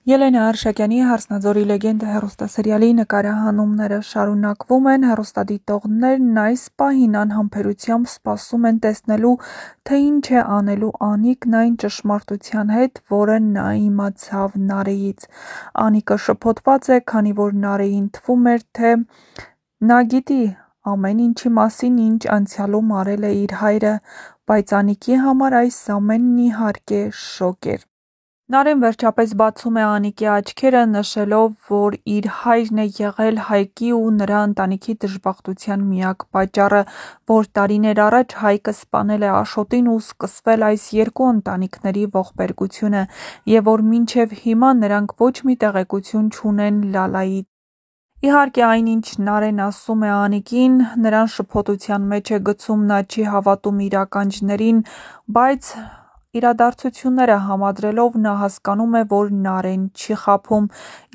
Ելենա Արշակյանի «Հարսնաձորի լեգենդը» հեռուստասերիալի նկարահանումները շարունակվում են, հեռուստադիտողներն այս պահին անհամբերությամբ սպասում են տեսնելու, թե ինչ է անելու Անիկն այն ճշմարտության հետ, որը նա իմացավ Նարեից։ Անիկը շփոթված է, քանի որ Նարեին թվում էր, թե նա գիտի ամեն ինչի մասին, ինչ անցյալում արել է իր հայրը, բայց Անիկի համար այս ամենն իհարկե շոկ էր։ Նարեն վերջապես բացում է Անիկի աչքերը, նշելով, որ իր հայրն է եղել Հայկի ու նրա ընտանիքի դժբախտության միակ պատճառը, որ տարիներ առաջ Հայկը սպանել է Աշոտին ու սկսվել այս երկու ընտանիքների ողբերգությունը, և որ մինչև հիմա նրանք ոչ մի տեղեկություն չունեն Լալայից։ Իհարկե, այնինչ Նարեն ասում է Անիկին, նրան շփոթության մեջ է գցում, նա չի հավատում իր ականջներին, բայց իրադարձությունները համադրելով նա հասկանում է, որ Նարեն չի խաբում,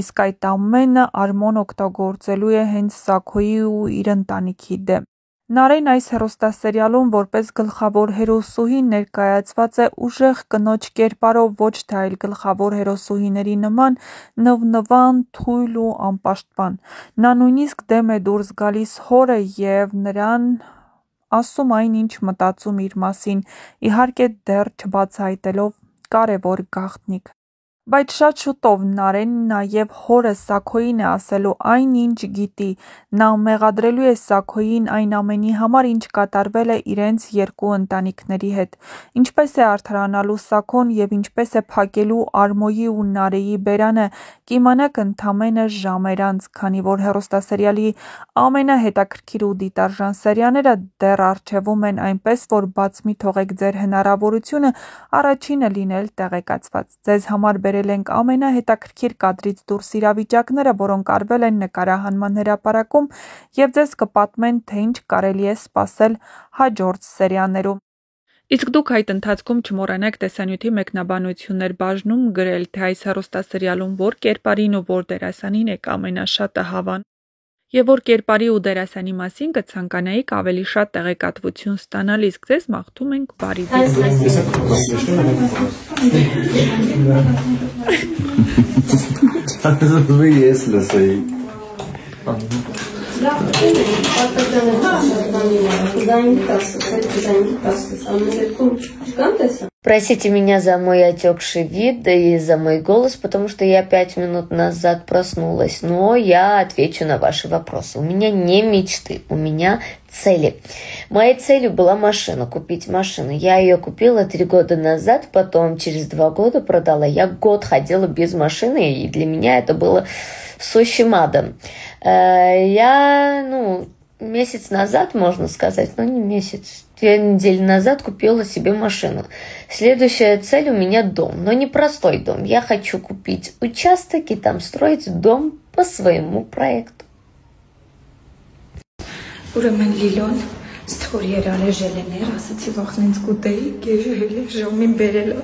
իսկ այդ ամենը Արմոն օգտագործելու է հենց Սաքոյի ու իր ընտանիքի դեմ։ Նարեն այս հեռուստասերիալում որպես գլխավոր հերոսուհի ներկայացված է ուժեղ կնոջ կերպարով, ոչ թե այլ գլխավոր հերոսուհիների նման նվնվան, թույլ ու անպաշտպան։ Նա նույնիսկ դեմ է դուրս գալիս հորը և նրան ասում այն, ինչ մտածում իր մասին, իհարկե դեռ չբացահայտելով կարևոր գաղտնիք։ Բայց շատ շուտով Նարեն նաև հորը Սաքոյին է ասելու այն, ինչ գիտի, նա մեղադրելու է Սաքոյին այն ամենի համար, ինչ կատարվել է իրենց երկու ընտանիքների հետ։ Ինչպես է արդարանալու Սաքոն և ինչպես է փակելու Արմոյի ու Նարեի բերանը, կիմանաք ընդամենը ժամեր անց, քանի որ հեռուստասերիալի ամենահետաքրքիր ու դիտարժան սերիաները դեռ առջևում են, այնպես որ բաց մի թողեք ձեր հնարավորությունը առաջինը լինել տեղեկացված։ Ձեզ համար բերել ենք ամենահետաքրքիր կադրից դուրս իրավիճակները, որոնք արվել են նկարահանման հրապարակում և ձեզ կպատմեն, թե ինչ կարելի է սպասել հաջորդ սերիաներում։ Իսկ դուք այդ ընթացքում չմոռանաք տեսանյութի մեկնաբանություններ բաժնում գրել, թե այս հեռուստասերիալում որ կերպարին ու որ դերասանին եք ամենաշատը հավանում, և որ կերպարի ու դերասանի մասին կցանկանայիք ավելի շատ տեղեկատվություն ստանալ, իսկ ձեզ մաղթում ենք բարի Простите меня за мой отекший вид и за мой голос, потому что я 5 минут назад проснулась, но я отвечу на ваши вопросы. У меня не мечты, у меня цели. Моей целью была машина, купить машину. Я ее купила 3 года назад, потом через 2 года продала. Я год ходила без машины, и для меня это было сущим адом. Я, месяц назад, можно сказать, но не месяц, 2 недели назад купила себе машину. Следующая цель у меня дом, но не простой дом. Я хочу купить участок и там строить дом по своему проекту. Ուրեմն Լիլոն ստխոր երար է ժելեներ, ասացի վախնենց կուտեի, գեժել է, ժոմին բերել է։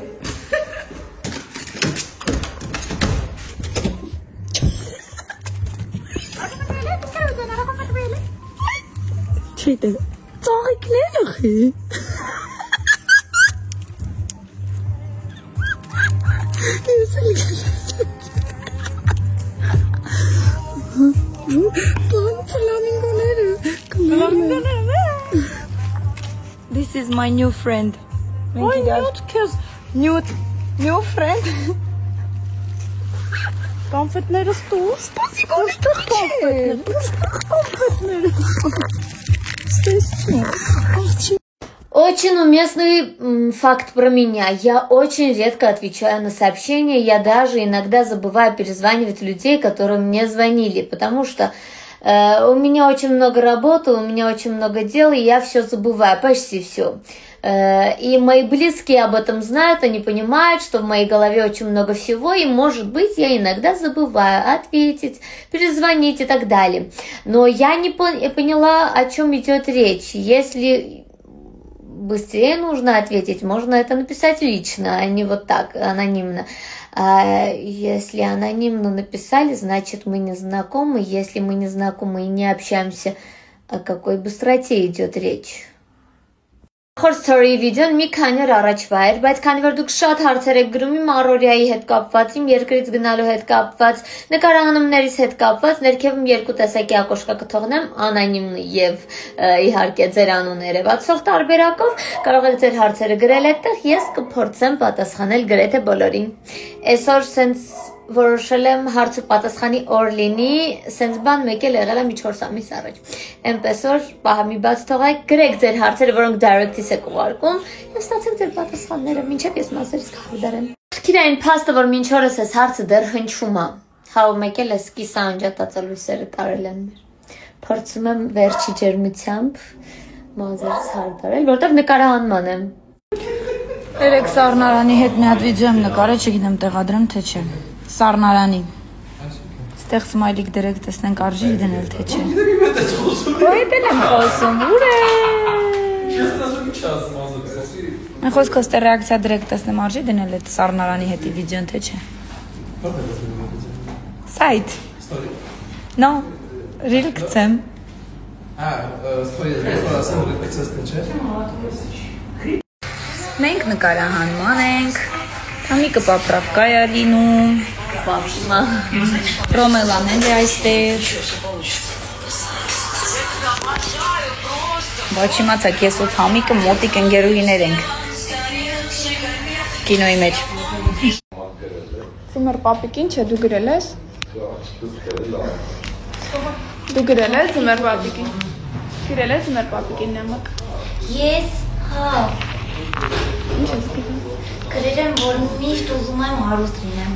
Չի դե, ծաղիքներ ախի։ Ես էլ գեսել։ This is my new friend. Why not? Because new friend. Конфетները ստու։ Спасибо, конфетները։ Очень уместный факт про меня. Я очень редко отвечаю на сообщения. Я даже иногда забываю перезванивать людей, которые мне звонили, потому что у меня очень много работы, у меня очень много дел, и я все забываю, почти все. И мои близкие об этом знают, они понимают, что в моей голове очень много всего, и, может быть, я иногда забываю ответить, перезвонить и так далее. Но я не поняла, о чем идет речь. Если быстрее нужно ответить, можно это написать лично, а не вот так, анонимно. А если анонимно написали, значит мы не знакомы. Если мы не знакомы и не общаемся, о какой быстроте идет речь? Խոր story վիդեոն մի քանի օր առաջվա էր, բայց քանի որ դուք շատ հարցեր եք գրում իմ առօրյայի հետ կապված, իմ երկրից գնալու հետ կապված, նկարահանումներից հետ կապված, ներքևում երկու տեսակի ակոշկա կթողնեմ, անոնիմ եւ իհարկե ձեր անունները բացող տարբերակով, կարող եք ձեր հարցերը գրել այդտեղ, ես կփորձեմ պատասխանել գրեթե բոլորին։ Այսօր սենց որոշել եմ հարց ու պատասխանի օր լինի, սենց բան մեկ էլ եղել է մի 4 ամիս առաջ։ Էնպես որ պահամի բաց թողեք, գրեք ձեր հարցերը, որոնք direct-ից եք ուղարկում, եւ ստացեք ձեր պատասխանները, մինչեւ ես մասերից կհարդարեմ։ Քիրային փաստը, որ մինչ օրս այս հարցը դեռ հնչում է։ Հա մեկ էլ էս կիսա անջատած լույսերը տարել են մեր։ Փորձում եմ վերջի ջերմությամբ մազերից հարդարել, որտեղ նկարահանման եմ։ Երեք Սառնարանի հետ մի հատ վիդեո եմ նկարել, չգիտեմ տեղադրեմ թե չէ։ Սառնարանի։ Ստեղ սմայլիկ դրեք, տեսնենք արժի դնել թե չէ։ Այդ եմ խոսում, ուր է։ Mən խոսքով ստեղ ռեակցիա դրեք, տեսնեմ արժի դնել այդ Սառնարանի հետի վիդեոն թե չէ։ Сайт։ No, reel գցեմ։ Մենք նկարահանման ենք։ Համիկը պապրավկա է լինում։ Պապիմա։ Ռոմելան էլ է այստեղ։ Ոչ իմացակ, ես ու Համիկը մոտիկ ընկերուհիներ ենք։ Կինոյի մեջ։ Ձմեռ պապիկին չէ, դու գրել ես։ Դու գրել ես ձմեռ պապիկին։ Գրել ես ձմեռ պապիկին նամակ։ Ես, հա։ Ինչ ես գրել։ Գրել եմ, որ միշտ ուզում եմ հարուստ լինեմ։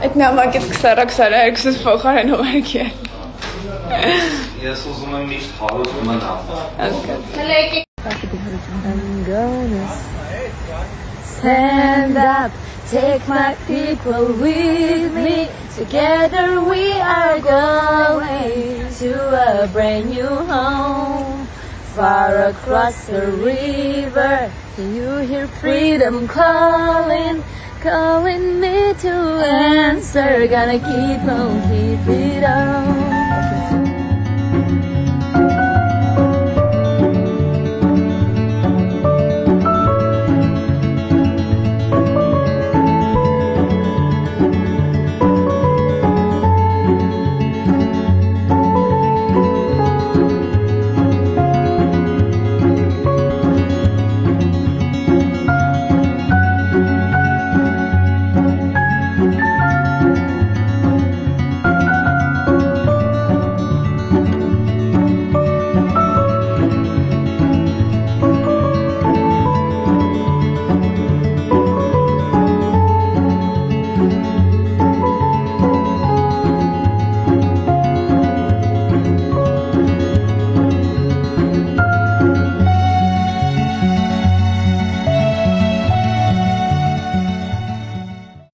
Այդ նամակից 20-22-ից փոխարեն ուղարկի։ Ես ուզում եմ միշտ հարուստ մնամ։ I'm gonna stand up, take my people with me. Together we are going to a brand new home. Far across the river, you hear freedom calling, calling me to answer. Gonna keep on, keep it on.